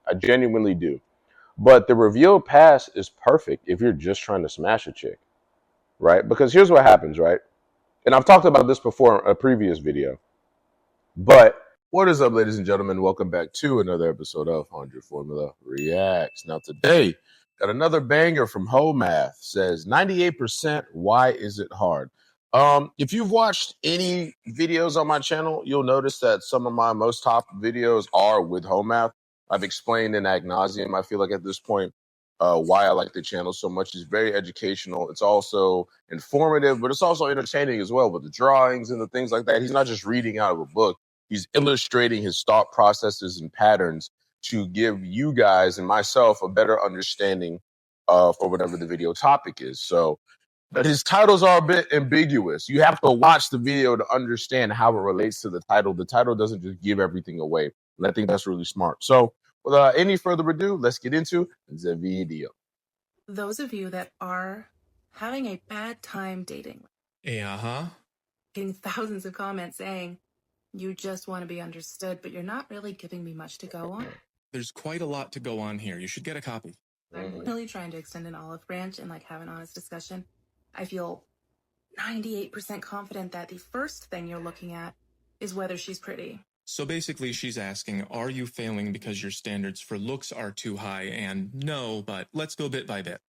I genuinely do. But the revealed pass is perfect if you're just trying to smash a chick, right? Because here's what happens, right? And I've talked about this before in a previous video. But what is up, ladies and gentlemen? Welcome back to another episode of 100 Formula Reacts. Now today, got another banger from Ho Math. Says 98%. Why is it hard? If you've watched any videos on my channel, you'll notice that some of my most top videos are with Ho Math. I've explained in ad nauseum, I feel like at this point, why I like the channel so much. It's very educational. It's also informative, but it's also entertaining as well with the drawings and the things like that. He's not just reading out of a book. He's illustrating his thought processes and patterns to give you guys and myself a better understanding for whatever the video topic is. So, but his titles are a bit ambiguous. You have to watch the video to understand how it relates to the title. The title doesn't just give everything away. And I think that's really smart. So, without any further ado, let's get into the video. Those of you that are having a bad time dating, getting thousands of comments saying, you just want to be understood, but you're not really giving me much to go on. There's quite a lot to go on here. You should get a copy. I'm really trying to extend an olive branch and have an honest discussion. I feel 98% confident that the first thing you're looking at is whether she's pretty. So basically, she's asking, are you failing because your standards for looks are too high? And no, but let's go bit by bit.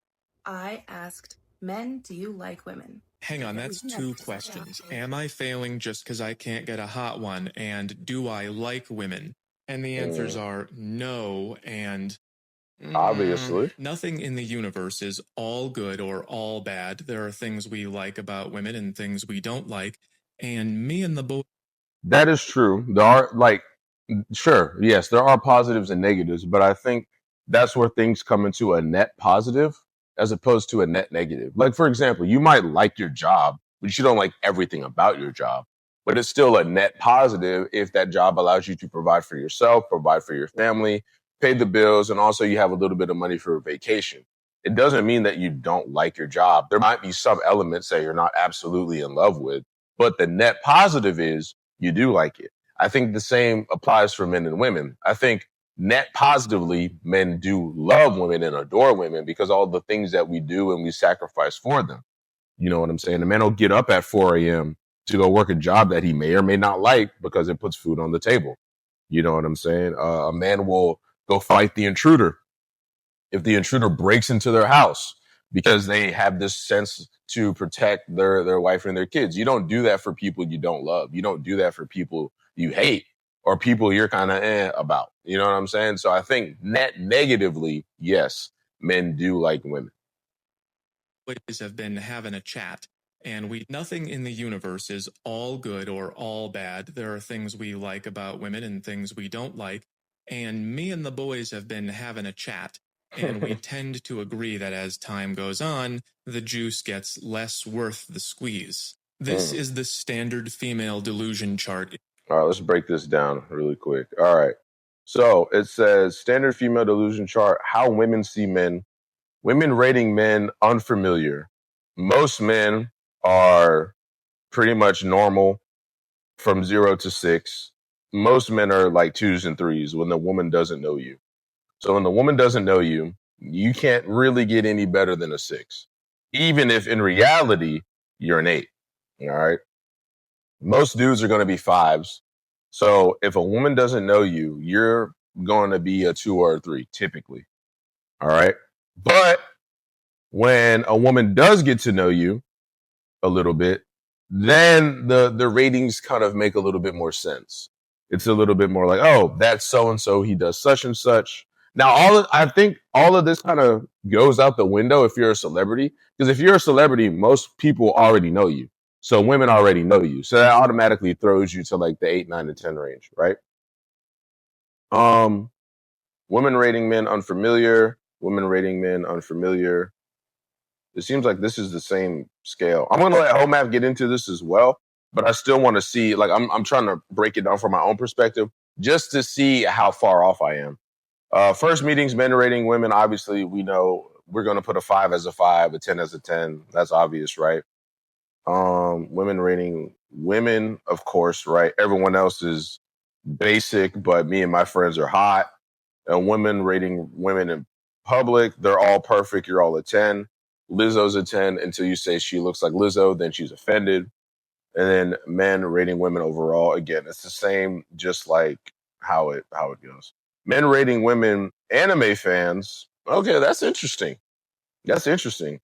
I asked, men, do you like women? Hang on, that's two questions. Am I failing just because I can't get a hot one? And do I like women? And the answers are no and Obviously. nothing in the universe is all good or all bad. There are things we like about women and things we don't like. And me and the boy. That is true. There are sure, yes, there are positives and negatives, but I think that's where things come into a net positive as opposed to a net negative. Like, for example, you might like your job, but you don't like everything about your job. But it's still a net positive if that job allows you to provide for yourself, provide for your family, pay the bills, and also you have a little bit of money for a vacation. It doesn't mean that you don't like your job. There might be some elements that you're not absolutely in love with, but the net positive is you do like it. I think the same applies for men and women. I think net positively, men do love women and adore women because all the things that we do and we sacrifice for them. You know what I'm saying? A man will get up at 4 a.m. to go work a job that he may or may not like because it puts food on the table. You know what I'm saying? A man will go fight the intruder if the intruder breaks into their house because they have this sense to protect their wife and their kids. You don't do that for people you don't love. You don't do that for people you hate or people you're kind of about. You know what I'm saying? So I think net negatively, yes, men do like women. Boys have been having a chat, and nothing in the universe is all good or all bad. There are things we like about women and things we don't like. And me and the boys have been having a chat, and we tend to agree that as time goes on, the juice gets less worth the squeeze. This is the standard female delusion chart. All right, let's break this down really quick. All right. So it says standard female delusion chart, how women see men. Women rating men unfamiliar. Most men are pretty much normal from 0 to 6. Most men are like 2s and 3s when the woman doesn't know you. So when the woman doesn't know you, you can't really get any better than a 6, even if in reality you're an 8. All right. Most dudes are going to be 5s. So if a woman doesn't know you, you're going to be a 2 or a 3 typically. All right. But when a woman does get to know you a little bit, then the ratings kind of make a little bit more sense. It's a little bit more like, oh, that's so and so. He does such and such. Now, I think all of this kind of goes out the window if you're a celebrity, because if you're a celebrity, most people already know you. So women already know you. So that automatically throws you to like the 8, 9, and 10 range, right? Women rating men unfamiliar. Women rating men unfamiliar. It seems like this is the same scale. I'm gonna let Homath get into this as well, but I still want to see. Like, I'm trying to break it down from my own perspective, just to see how far off I am. First meetings, men rating women. Obviously, we know we're gonna put a 5 as a 5, a 10 as a 10. That's obvious, right? Women rating women, of course, right? Everyone else is basic, but me and my friends are hot. And women rating women in public, they're all perfect. You're all a 10. Lizzo's a 10 until you say she looks like Lizzo, then she's offended. And then men rating women overall, again, it's the same, just like how it goes. Men rating women anime fans. Okay, that's interesting. That's interesting.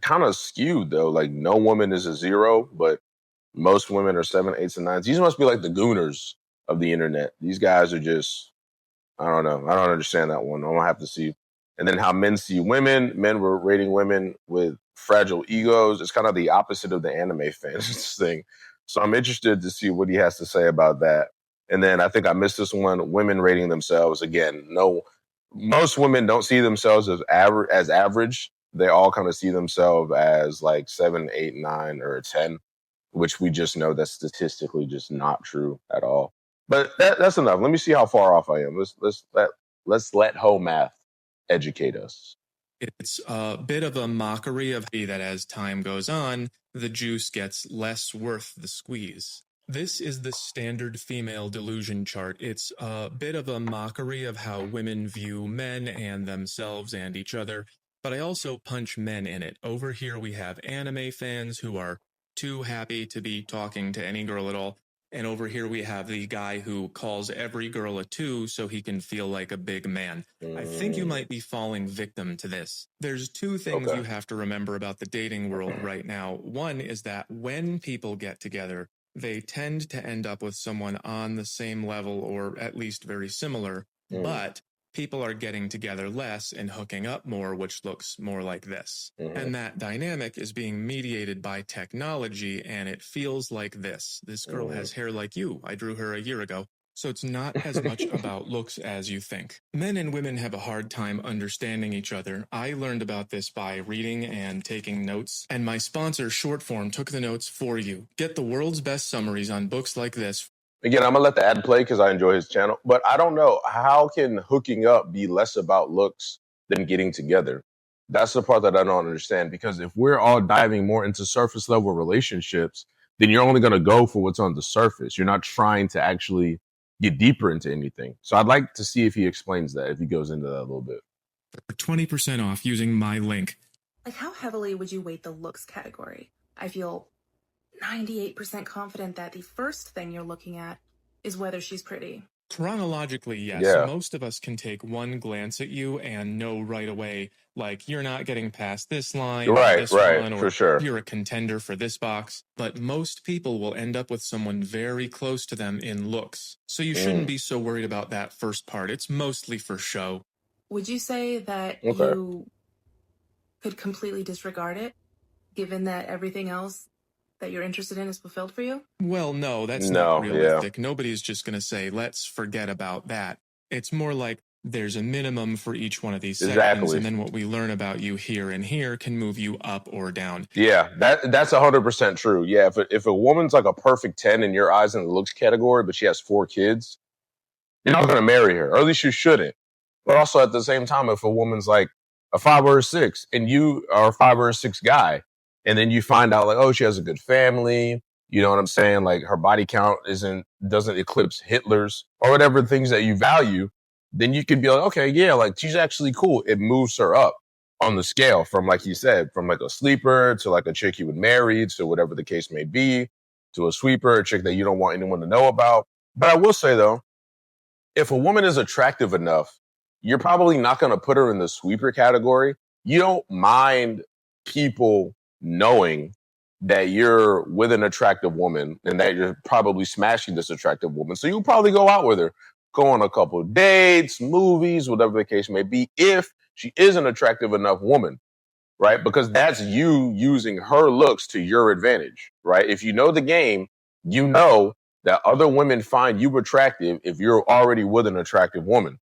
Kind of skewed though. Like no woman is a 0, but most women are 7, 8s, and 9s. These must be like the gooners of the internet. These guys are just, I don't know. I don't understand that one. I'm gonna have to see. And then how men see women. Men were rating women with fragile egos. It's kind of the opposite of the anime fans thing. So I'm interested to see what he has to say about that. And then I think I missed this one. Women rating themselves. Again, no, most women don't see themselves as average. They all kind of see themselves as like 7, 8, 9, or a 10, which we just know that's statistically just not true at all. But that's enough. Let me see how far off I am. Let's let Ho Math educate us. It's a bit of a mockery of that as time goes on, the juice gets less worth the squeeze. This is the standard female delusion chart. It's a bit of a mockery of how women view men and themselves and each other, but I also punch men in it. Over here we have anime fans who are too happy to be talking to any girl at all. And over here we have the guy who calls every girl a 2 so he can feel like a big man. I think you might be falling victim to this. There's 2 things you have to remember about the dating world right now. One is that when people get together, they tend to end up with someone on the same level or at least very similar, but people are getting together less and hooking up more, which looks more like this. And that dynamic is being mediated by technology, and it feels like this. This girl has hair like you. I drew her a year ago. So it's not as much about looks as you think. Men and women have a hard time understanding each other. I learned about this by reading and taking notes, and my sponsor, Shortform, took the notes for you. Get the world's best summaries on books like this. Again, I'm going to let the ad play because I enjoy his channel. But I don't know. How can hooking up be less about looks than getting together? That's the part that I don't understand. Because if we're all diving more into surface level relationships, then you're only going to go for what's on the surface. You're not trying to actually get deeper into anything. So I'd like to see if he explains that, if he goes into that a little bit. For 20% off using my link. Like, how heavily would you weight the looks category? I feel 98% confident that the first thing you're looking at is whether she's pretty. Chronologically, yes. Yeah. Most of us can take one glance at you and know right away, like, you're not getting past this line, this one, or for sure. You're a contender for this box. But most people will end up with someone very close to them in looks. So you shouldn't be so worried about that first part. It's mostly for show. Would you say that you could completely disregard it, given that everything else that you're interested in is fulfilled for you? Well, no, that's not realistic. Nobody's just going to say, let's forget about that. It's more like there's a minimum for each one of these sections, and then what we learn about you here and here can move you up or down. Yeah, that's 100% true. Yeah, if a woman's like a perfect 10 in your eyes in the looks category, but she has 4 kids, you're not going to marry her, or at least you shouldn't. But also at the same time, if a woman's like a 5 or a 6, and you are a 5 or a 6 guy, and then you find out like, oh, she has a good family. You know what I'm saying? Like her body count doesn't eclipse Hitler's or whatever things that you value. Then you could be like, okay, yeah, like she's actually cool. It moves her up on the scale from, like you said, from like a sleeper to like a chick you would marry to whatever the case may be, to a sweeper, a chick that you don't want anyone to know about. But I will say though, if a woman is attractive enough, you're probably not going to put her in the sweeper category. You don't mind people knowing that you're with an attractive woman and that you're probably smashing this attractive woman. So you'll probably go out with her, go on a couple of dates, movies, whatever the case may be, if she is an attractive enough woman, right? Because that's you using her looks to your advantage, right? If you know the game, you know that other women find you attractive if you're already with an attractive woman.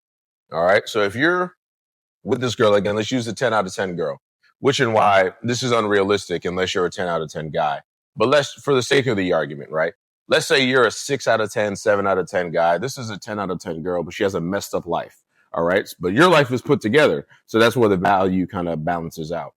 All right. So if you're with this girl, again, let's use the 10 out of 10 girl. Which and why this is unrealistic unless you're a 10 out of 10 guy. But let's, for the sake of the argument, right? Let's say you're a 6 out of 10, 7 out of 10 guy. This is a 10 out of 10 girl, but she has a messed up life. All right. But your life is put together. So that's where the value kind of balances out.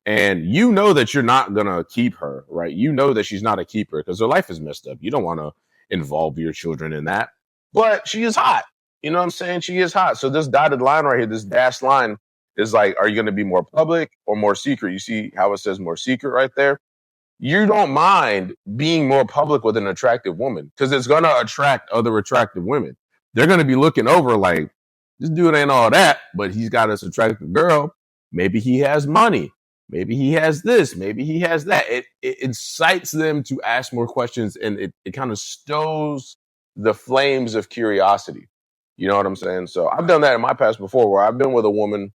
And you know that you're not going to keep her, right? You know that she's not a keeper because her life is messed up. You don't want to involve your children in that. But she is hot. You know what I'm saying? She is hot. So this dotted line right here, this dashed line is like, are you going to be more public or more secret? You see how it says more secret right there? You don't mind being more public with an attractive woman because it's going to attract other attractive women. They're going to be looking over like, this dude ain't all that, but he's got this attractive girl. Maybe he has money. Maybe he has this. Maybe he has that. It incites them to ask more questions, and it kind of stows the flames of curiosity. You know what I'm saying? So I've done that in my past before where I've been with a woman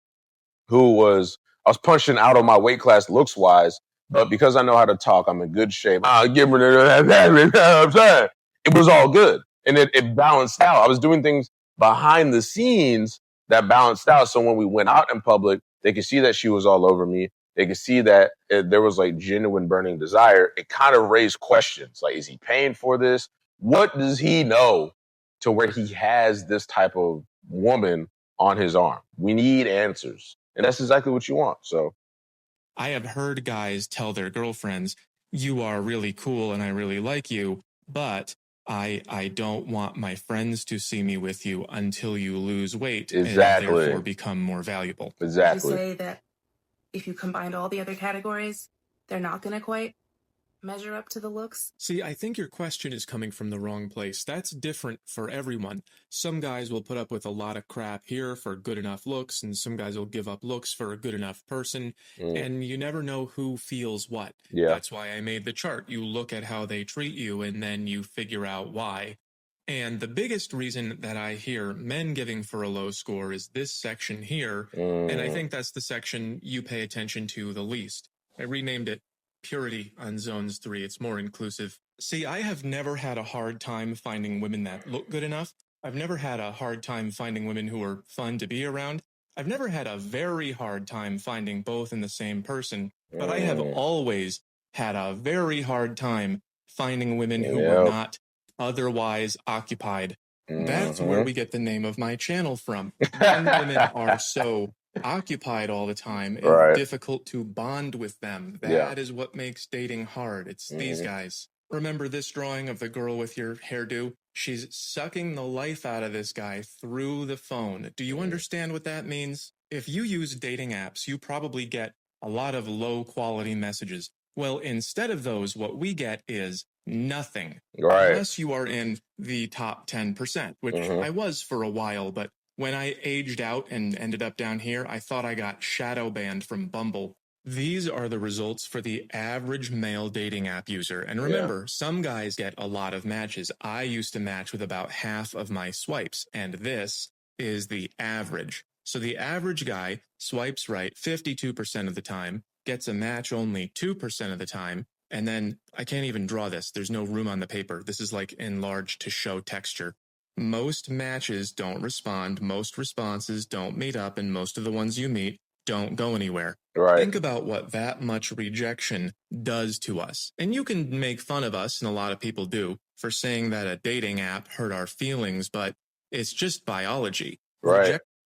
I was punching out of my weight class looks wise, but because I know how to talk, I'm in good shape. Give me that. It was all good. And it balanced out. I was doing things behind the scenes that balanced out. So when we went out in public, they could see that she was all over me. They could see that there was like genuine burning desire. It kind of raised questions. Like, is he paying for this? What does he know to where he has this type of woman on his arm? We need answers. And that's exactly what you want. So I have heard guys tell their girlfriends, you are really cool and I really like you, but I don't want my friends to see me with you until you lose weight exactly. and therefore become more valuable. Exactly. You say that if you combined all the other categories, they're not going to quite measure up to the looks? See, I think your question is coming from the wrong place. That's different for everyone. Some guys will put up with a lot of crap here for good enough looks, and some guys will give up looks for a good enough person, and you never know who feels what. Yeah. That's why I made the chart. You look at how they treat you, and then you figure out why. And the biggest reason that I hear men giving for a low score is this section here, and I think that's the section you pay attention to the least. I renamed it Purity on Zones 3. It's more inclusive. See, I have never had a hard time finding women that look good enough. I've never had a hard time finding women who are fun to be around. I've never had a very hard time finding both in the same person, but I have always had a very hard time finding women who were not otherwise occupied. That's where we get the name of my channel from. When women are so occupied all the time, it's difficult to bond with them. That is what makes dating hard. It's these guys. Remember this drawing of the girl with your hairdo? She's sucking the life out of this guy through the phone. Do you understand what that means? If you use dating apps, you probably get a lot of low quality messages. Well, instead of those, what we get is nothing. Unless you are in the top 10%, which I was for a while, but when I aged out and ended up down here, I thought I got shadow banned from Bumble. These are the results for the average male dating app user. And remember, some guys get a lot of matches. I used to match with about half of my swipes, and this is the average. So the average guy swipes right 52% of the time, gets a match only 2% of the time, and then I can't even draw this. There's no room on the paper. This is like enlarged to show texture. Most matches don't respond, most responses don't meet up, and most of the ones you meet don't go anywhere. Think about what that much rejection does to us. And you can make fun of us, and a lot of people do, for saying that a dating app hurt our feelings, but it's just biology.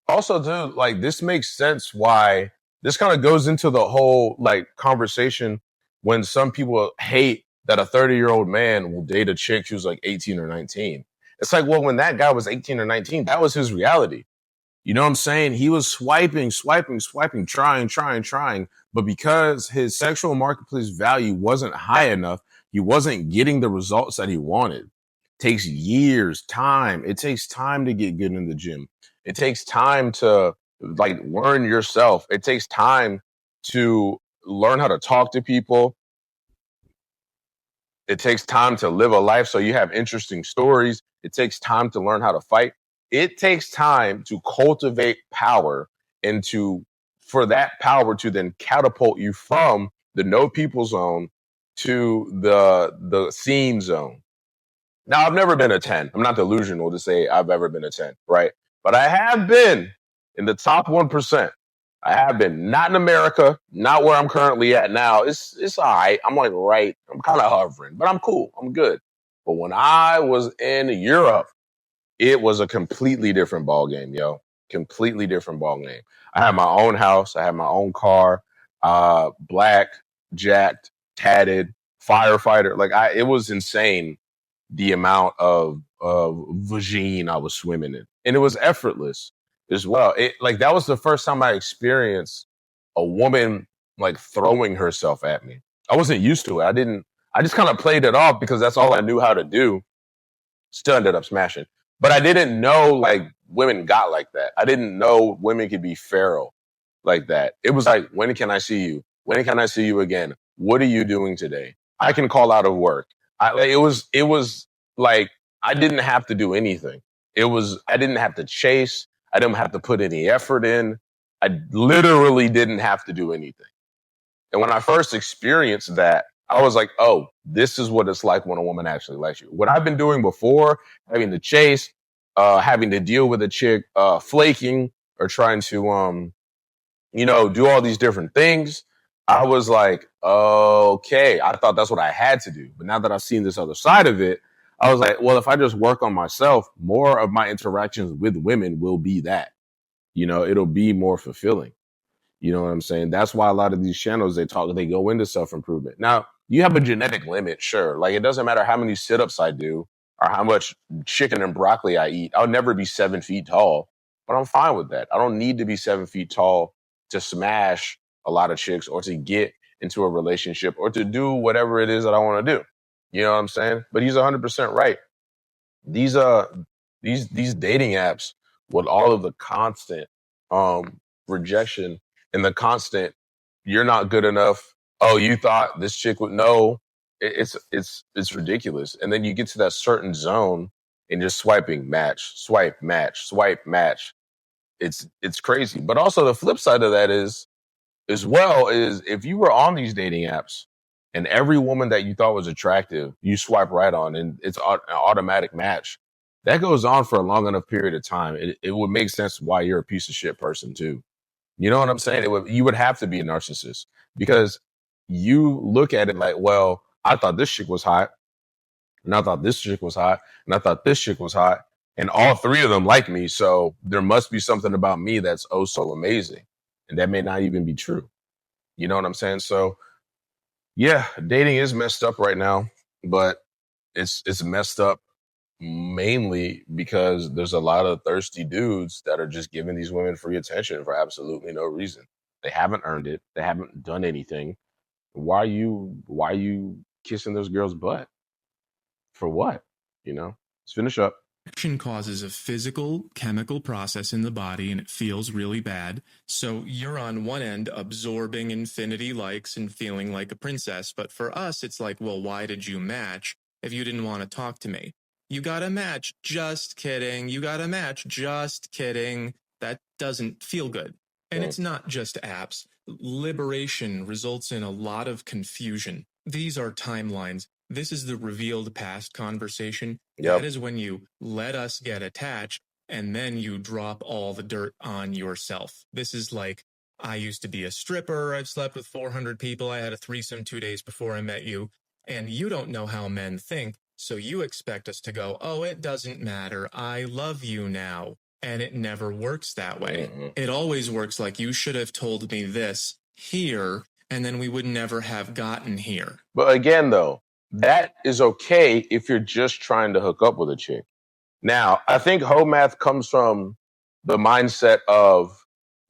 Also, too, like, this makes sense why this kind of goes into the whole, like, conversation when some people hate that a 30-year-old man will date a chick who's like 18 or 19. It's like, well, when that guy was 18 or 19, that was his reality. You know what I'm saying? He was swiping, trying. But because his sexual marketplace value wasn't high enough, he wasn't getting the results that he wanted. It takes years, time. It takes time to get good in the gym. It takes time to like learn yourself. It takes time to learn how to talk to people. It takes time to live a life so you have interesting stories. It takes time to learn how to fight. It takes time to cultivate power and for that power to then catapult you from the no people zone to the scene zone. Now, I've never been a 10. I'm not delusional to say I've ever been a 10, right? But I have been in the top 1%. I have been not in America, not where I'm currently at now. It's all right. I'm like I'm kind of hovering, but I'm cool. I'm good. But when I was in Europe, it was a completely different ball game, yo. Completely different ball game. I had my own house. I had my own car, black, jacked, tatted, firefighter. Like it was insane the amount of vagine I was swimming in. and it was effortless as well. It like that was the first time I experienced a woman like throwing herself at me. I wasn't used to it. I just kind of played it off because that's all I knew how to do. Still ended up smashing. But I didn't know like women got like that. I didn't know women could be feral like that. It was like, when can I see you? When can I see you again? What are you doing today? I can call out of work. It was like I didn't have to do anything. I didn't have to chase. I didn't have to put any effort in. I literally didn't have to do anything. And when I first experienced that, I was like, oh, this is what it's like when a woman actually likes you. What I've been doing before, having to chase, having to deal with a chick flaking or trying to, do all these different things, I was like, okay, I thought that's what I had to do. But now that I've seen this other side of it, I was like, well, if I just work on myself, more of my interactions with women will be that. It'll be more fulfilling. You know what I'm saying? That's why a lot of these channels, they go into self-improvement. Now, you have a genetic limit, sure. Like, it doesn't matter how many sit-ups I do or how much chicken and broccoli I eat. I'll never be 7 feet tall, but I'm fine with that. I don't need to be 7 feet tall to smash a lot of chicks or to get into a relationship or to do whatever it is that I want to do. You know what I'm saying? But he's 100% right. These dating apps with all of the constant rejection and the constant, you're not good enough. Oh, you thought this chick would know. It's ridiculous. And then you get to that certain zone and just swiping match, swipe match, swipe match. It's crazy. But also the flip side of that is if you were on these dating apps and every woman that you thought was attractive, you swipe right on and it's an automatic match. That goes on for a long enough period of time. It would make sense why you're a piece of shit person too. You know what I'm saying? You would have to be a narcissist because you look at it like, well, I thought this chick was hot, and I thought this chick was hot, and I thought this chick was hot, and all three of them like me. So there must be something about me that's oh so amazing, and that may not even be true. You know what I'm saying? So yeah, dating is messed up right now, but it's messed up mainly because there's a lot of thirsty dudes that are just giving these women free attention for absolutely no reason. They haven't earned it. They haven't done anything. Why are you kissing those girls' butt? For what? Let's finish up. Action causes a physical, chemical process in the body and it feels really bad. So you're on one end absorbing infinity likes and feeling like a princess. But for us, it's like, well, why did you match if you didn't want to talk to me? You got a match. Just kidding. You got a match. Just kidding. That doesn't feel good. And it's not just apps. Liberation results in a lot of confusion. These are timelines. This is the revealed past conversation. Yep. That is when you let us get attached and then you drop all the dirt on yourself. This is like, I used to be a stripper. I've slept with 400 people. I had a threesome 2 days before I met you. And you don't know how men think. So you expect us to go, oh, it doesn't matter. I love you now. And it never works that way. Mm-hmm. It always works like you should have told me this here, and then we would never have gotten here. But again, though, that is okay if you're just trying to hook up with a chick. Now, I think hoe math comes from the mindset of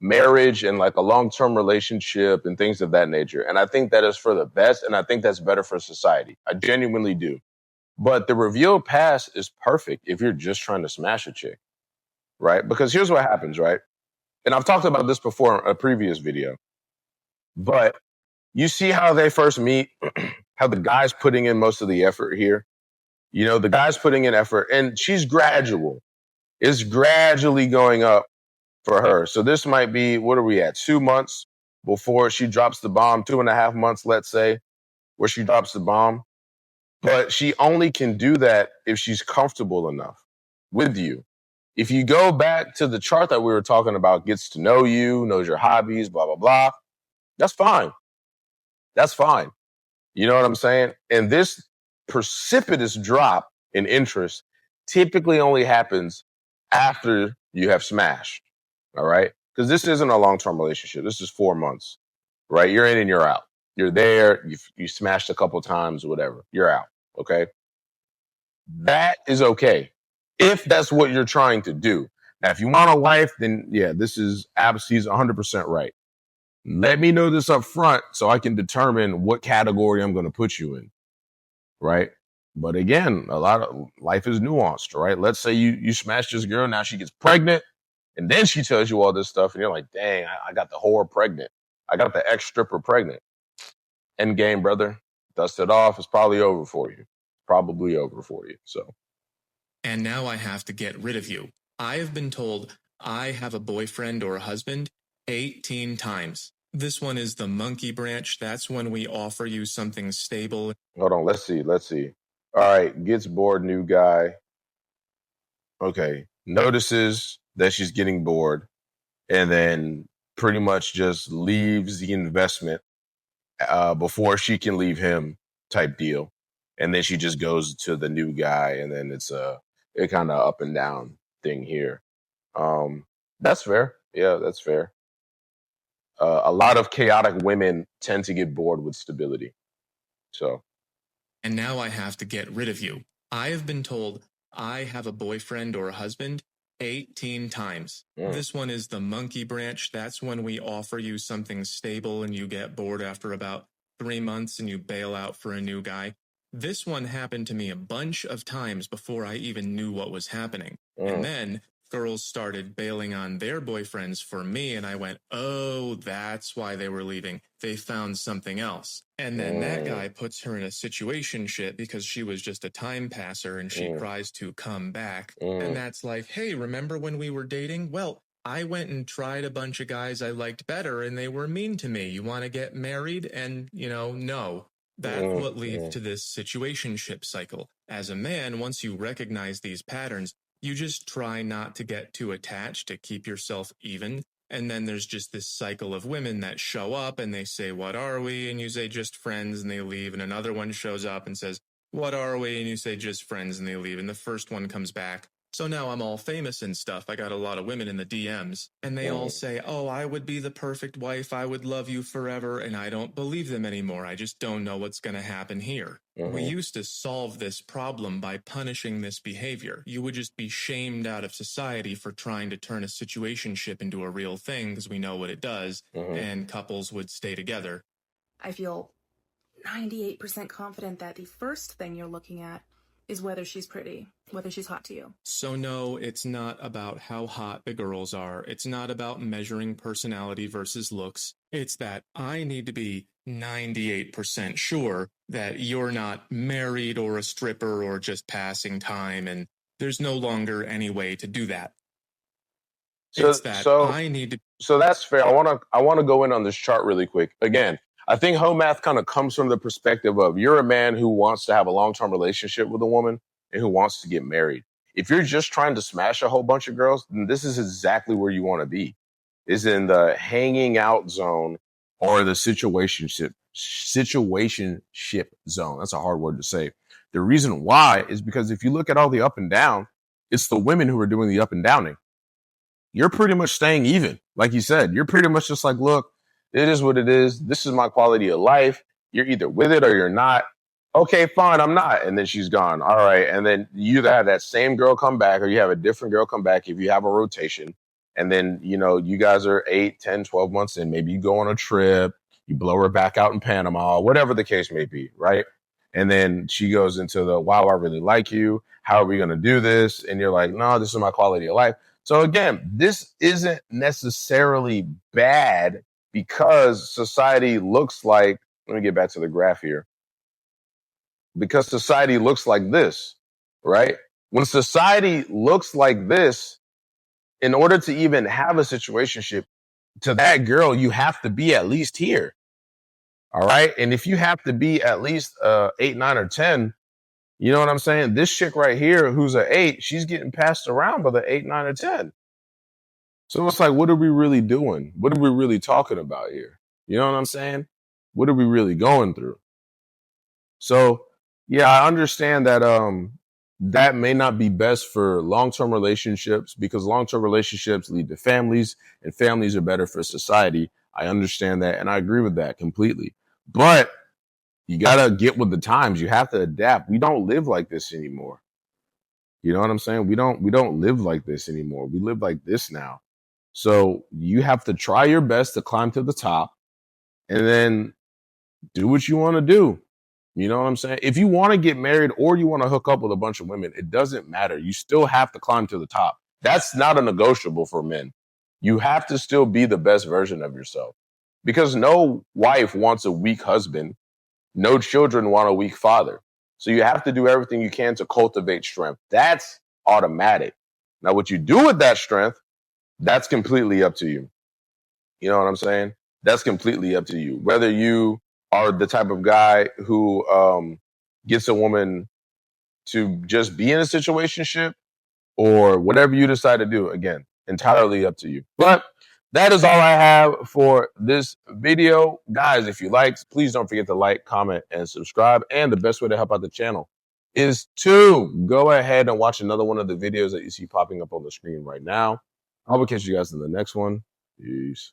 marriage and like a long-term relationship and things of that nature. And I think that is for the best. And I think that's better for society. I genuinely do. But the revealed past is perfect if you're just trying to smash a chick, right? Because here's what happens, right? And I've talked about this before in a previous video, but you see how they first meet, how the guy's putting in most of the effort here. The guy's putting in effort and she's gradual. It's gradually going up for her. So this might be, what are we at? 2 months before she drops the bomb, 2.5 months, let's say, where she drops the bomb. But she only can do that if she's comfortable enough with you. If you go back to the chart that we were talking about, gets to know you, knows your hobbies, blah, blah, blah, that's fine. That's fine. You know what I'm saying? And this precipitous drop in interest typically only happens after you have smashed. All right? Because this isn't a long-term relationship. This is 4 months, right? You're in and you're out. You're there. You smashed a couple times, whatever. You're out. Okay? That is okay if that's what you're trying to do. Now, if you want a wife, then yeah, this is he's 100% right. Let me know this up front so I can determine what category I'm going to put you in, right? But again, a lot of life is nuanced, right? Let's say you smash this girl, now she gets pregnant, and then she tells you all this stuff, and you're like, dang, I got the whore pregnant. I got the ex-stripper pregnant. End game, brother. Dust it off. It's probably over for you. Probably over for you. So. And now I have to get rid of you. I have been told I have a boyfriend or a husband 18 times. This one is the monkey branch. That's when we offer you something stable. Hold on. Let's see. All right. Gets bored, new guy. Okay. Notices that she's getting bored and then pretty much just leaves the investment before she can leave him type deal. And then she just goes to the new guy, and then it's a kind of up and down thing here. That's fair. Yeah, that's fair. A lot of chaotic women tend to get bored with stability. So. And now I have to get rid of you. I have been told I have a boyfriend or a husband 18 times. This one is the monkey branch. That's when we offer you something stable and you get bored after about 3 months and you bail out for a new guy. This one happened to me a bunch of times before I even knew what was happening. And then girls started bailing on their boyfriends for me, and I went, oh, that's why they were leaving. They found something else. And then that guy puts her in a situationship because she was just a time passer, and she tries to come back. And that's like, hey, remember when we were dating? Well, I went and tried a bunch of guys I liked better, and they were mean to me. You want to get married? And, no. That's what leads to this situationship cycle. As a man, once you recognize these patterns, you just try not to get too attached to keep yourself even. And then there's just this cycle of women that show up and they say, what are we? And you say, just friends, and they leave. And another one shows up and says, what are we? And you say, just friends, and they leave. And the first one comes back. So now I'm all famous and stuff. I got a lot of women in the DMs, and they all say, oh, I would be the perfect wife. I would love you forever. And I don't believe them anymore. I just don't know what's going to happen here. We used to solve this problem by punishing this behavior. You would just be shamed out of society for trying to turn a situationship into a real thing because we know what it does, and couples would stay together. I feel 98% confident that the first thing you're looking at is whether she's pretty, whether she's hot to you. So no, it's not about how hot the girls are. It's not about measuring personality versus looks. It's that I need to be 98% sure that you're not married or a stripper or just passing time, and there's no longer any way to do that. So that's fair. I want to go in on this chart really quick. Again, I think home math kind of comes from the perspective of you're a man who wants to have a long-term relationship with a woman and who wants to get married. If you're just trying to smash a whole bunch of girls, then this is exactly where you want to be. Is in the hanging out zone or the situationship zone. That's a hard word to say. The reason why is because if you look at all the up and down, it's the women who are doing the up and downing. You're pretty much staying even. Like you said, you're pretty much just like, look, it is what it is. This is my quality of life. You're either with it or you're not. Okay, fine, I'm not. And then she's gone. All right. And then you either have that same girl come back or you have a different girl come back if you have a rotation. And then, you guys are 8, 10, 12 months in. Maybe you go on a trip. You blow her back out in Panama, whatever the case may be, right? And then she goes into the, wow, I really like you. How are we going to do this? And you're like, no, this is my quality of life. So again, this isn't necessarily bad because society looks like, let me get back to the graph here. Because society looks like this, right? When society looks like this, in order to even have a situationship to that girl, you have to be at least here. All right. And if you have to be at least 8, 9, or 10, you know what I'm saying? This chick right here, who's an 8, she's getting passed around by the 8, 9, or 10. So it's like, what are we really doing? What are we really talking about here? You know what I'm saying? What are we really going through? So, yeah, I understand that that may not be best for long-term relationships because long-term relationships lead to families and families are better for society. I understand that and I agree with that completely. But you got to get with the times. You have to adapt. We don't live like this anymore. You know what I'm saying? We don't live like this anymore. We live like this now. So you have to try your best to climb to the top and then do what you want to do. You know what I'm saying? If you want to get married or you want to hook up with a bunch of women, it doesn't matter. You still have to climb to the top. That's not a negotiable for men. You have to still be the best version of yourself because no wife wants a weak husband. No children want a weak father. So you have to do everything you can to cultivate strength. That's automatic. Now, what you do with that strength, that's completely up to you. You know what I'm saying? That's completely up to you. Whether you are the type of guy who gets a woman to just be in a situationship or whatever you decide to do, again, entirely up to you. But that is all I have for this video. Guys, if you liked, please don't forget to like, comment, and subscribe. And the best way to help out the channel is to go ahead and watch another one of the videos that you see popping up on the screen right now. I will catch you guys in the next one. Peace.